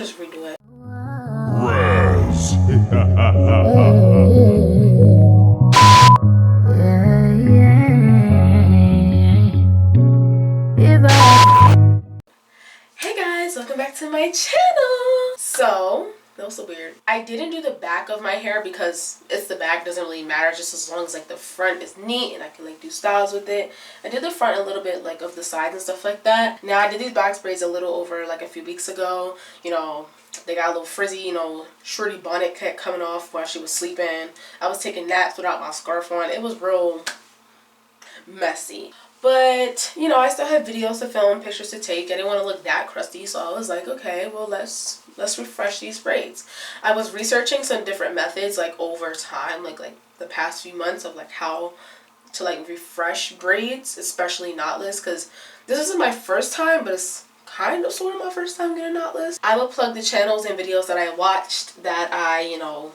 just redo it. Hey guys, welcome back to my channel. So that was so weird. I didn't do the back of my hair because it's the back, doesn't really matter, just as long as like the front is neat and I can like do styles with it. I did the front a little bit like of the sides and stuff like that. Now I did these box braids a little over like a few weeks ago. You know, they got a little frizzy, you know, shorty bonnet kept coming off while she was sleeping. I was taking naps without my scarf on. It was real messy. But, you know, I still have videos to film, pictures to take. I didn't want to look that crusty, so I was like, okay, well, let's refresh these braids. I was researching some different methods, like, over time, like the past few months of, like, how to, like, refresh braids, especially knotless, because this isn't my first time, but it's kind of sort of my first time getting knotless. I will plug the channels and videos that I watched that I, you know,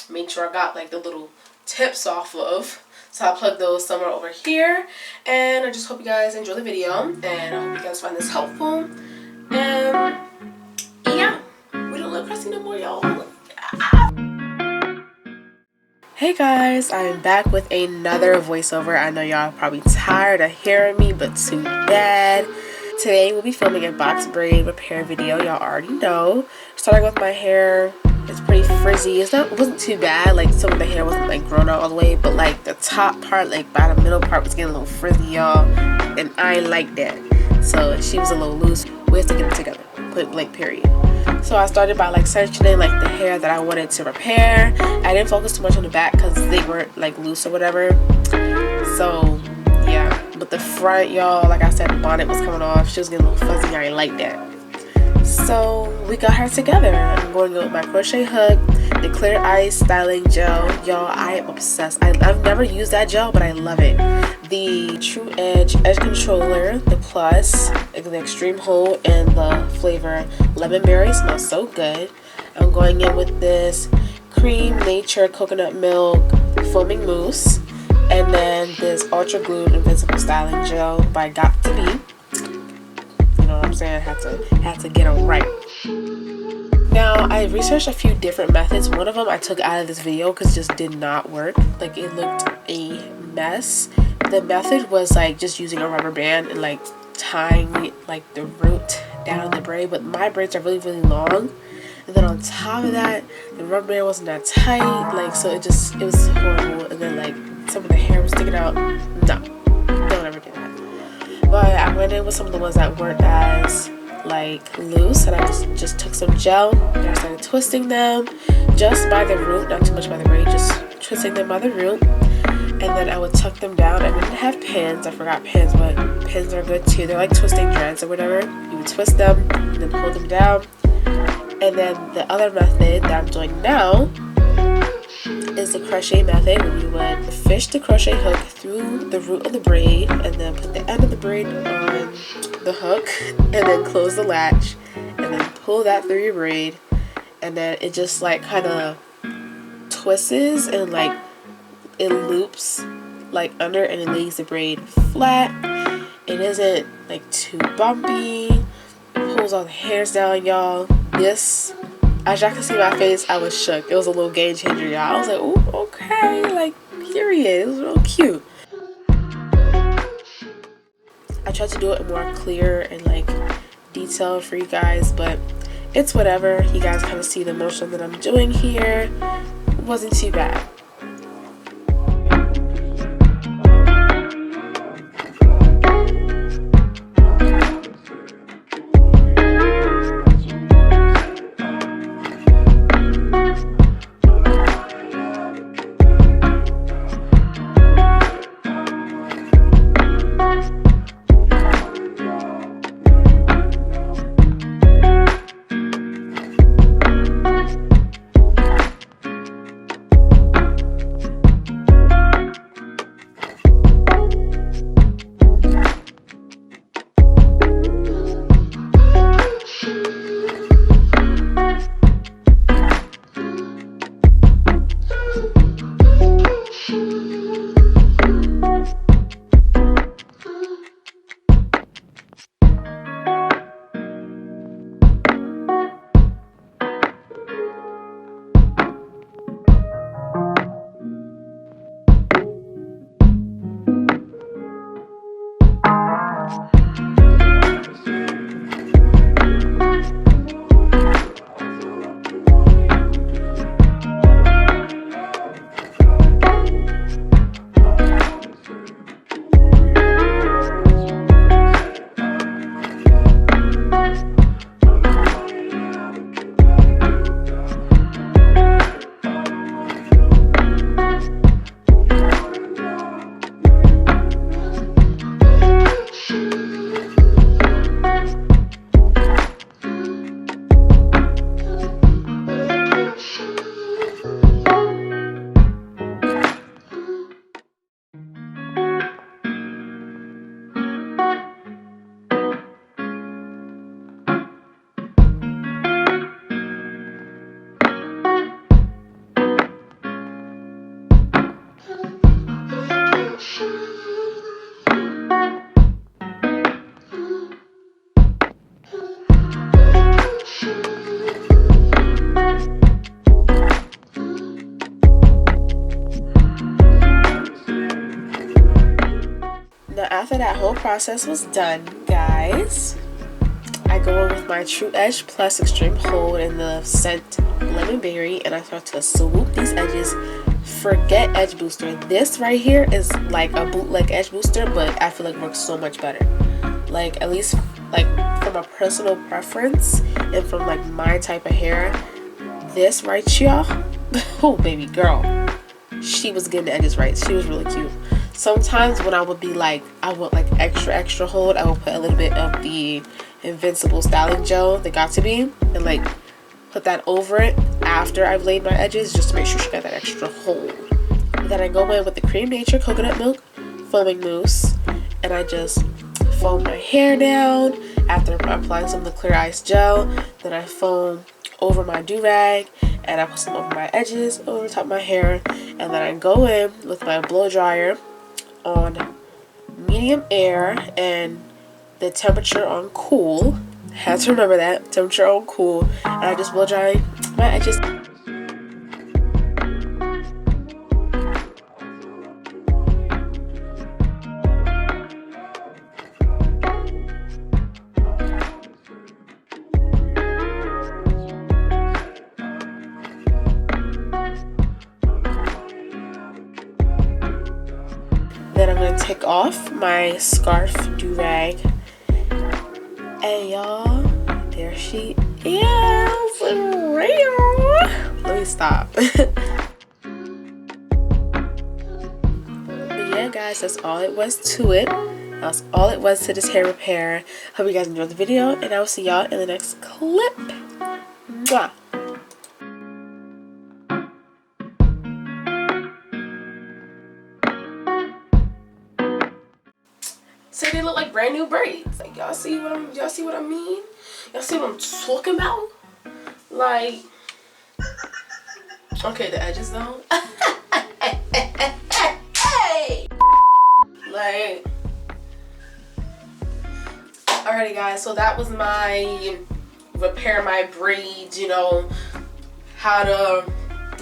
made sure I got, like, the little tips off of. So I'll plug those somewhere over here. And I just hope you guys enjoy the video. And I hope you guys find this helpful. And yeah, we don't look crusty no more, y'all. Hey guys, I'm back with another voiceover. I know y'all are probably tired of hearing me, but too bad. Today we'll be filming a box braid repair video. Y'all already know. Starting with my hair. It's pretty frizzy. It wasn't too bad. Like some of the hair wasn't like grown out all the way, but like the top part, like by the middle part, was getting a little frizzy, y'all. And I ain't like that. So she was a little loose. We have to get it together. Point blank period. So I started by like sectioning like the hair that I wanted to repair. I didn't focus too much on the back because they weren't like loose or whatever. So yeah. But the front, y'all, like I said, the bonnet was coming off. She was getting a little fuzzy. I ain't like that. So we got her together. I'm going to go with my crochet hook, the Clear Ice styling gel. Y'all, I am obsessed. I've never used that gel, but I love it. The True Edge Edge Controller, the Plus, the Extreme Hold, and the flavor Lemon Berry. Smells so good. I'm going in with this Cream Nature Coconut Milk Foaming Mousse, and then this Ultra Glued Invincible Styling Gel by got2b. You know what I'm saying? Had to get them right. Now I researched a few different methods. One of them I took out of this video because it just did not work. Like it looked a mess. The method was like just using a rubber band and like tying like the root down the braid, but my braids are really long, and then on top of that the rubber band wasn't that tight, like so it was horrible. And then like some of the hair was sticking out. No, don't ever do that. But I went in with some of the ones that weren't as like loose, and I just took some gel and I started twisting them just by the root, not too much by the braid, just twisting them by the root. And then I would tuck them down. I didn't have pins, I forgot pins, but pins are good too. They're like twisting dreads or whatever. You would twist them and then pull them down. And then the other method that I'm doing now is the crochet method, where you would fish the crochet hook through the root of the braid and then put the end of the braid on the hook and then close the latch and then pull that through your braid, and then it just like kind of twists and like it loops like under, and it leaves the braid flat. It isn't like too bumpy. It pulls all the hairs down, y'all. This, as y'all can see my face, I was shook. It was a little game changer, y'all. I was like, ooh, okay, like, period. It was real cute. I tried to do it more clear and, like, detailed for you guys, but it's whatever. You guys kind of see the motion that I'm doing here. It wasn't too bad. after that whole process was done, guys, I go in with my True Edge Plus Extreme Hold in the scent Lemon Berry, and I start to swoop these edges. Forget edge booster. This right here is like a bootleg edge booster, but I feel like it works so much better. Like, at least like from a personal preference and from like my type of hair, this right here, oh baby girl, she was getting the edges right. She was really cute. Sometimes when I would be like, I want like extra hold, I will put a little bit of the Invincible styling gel, the 𝒽𝒑, and like put that over it after I've laid my edges, just to make sure she got that extra hold. Then I go in with the Cream Nature Coconut Milk Foaming Mousse, and I just foam my hair down after applying some of the Clear Ice Gel. Then I foam over my do-rag, and I put some over my edges, over the top of my hair, and then I go in with my blow dryer on medium air and the temperature on cool. Had to remember that, temperature on cool, and I just blow dry my edges. Then I'm going to take off my scarf do-rag, and y'all, there she is, for real. Let me stop. But yeah, guys, that's all it was to it. That's all it was to this hair repair. Hope you guys enjoyed the video, and I will see y'all in the next clip. Mwah. So they look like brand new braids. Like, y'all see what I mean? Y'all see what I'm talking about? Like, okay, the edges though. Hey, like, alrighty guys, so that was my repair my braids, you know, how to,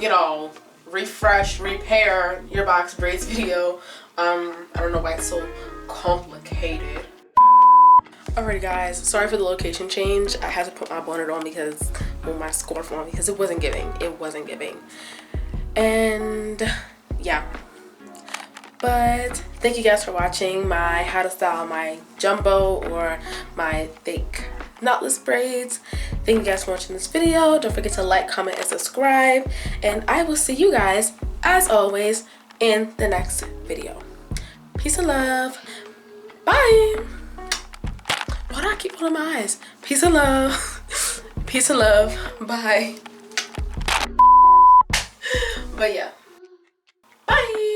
you know, refresh, repair your box braids video. I don't know why it's so complicated. Alrighty guys, sorry for the location change. I had to put my bonnet on because, well, my scarf on, because it wasn't giving. And yeah, but thank you guys for watching my how to style my jumbo or my fake knotless braids. Thank you guys for watching this video. Don't forget to like, comment, and subscribe, and I will see you guys as always in the next video. Peace and love. Bye. Why do I keep pulling my eyes? Peace and love. Peace and love. Bye. But yeah. Bye.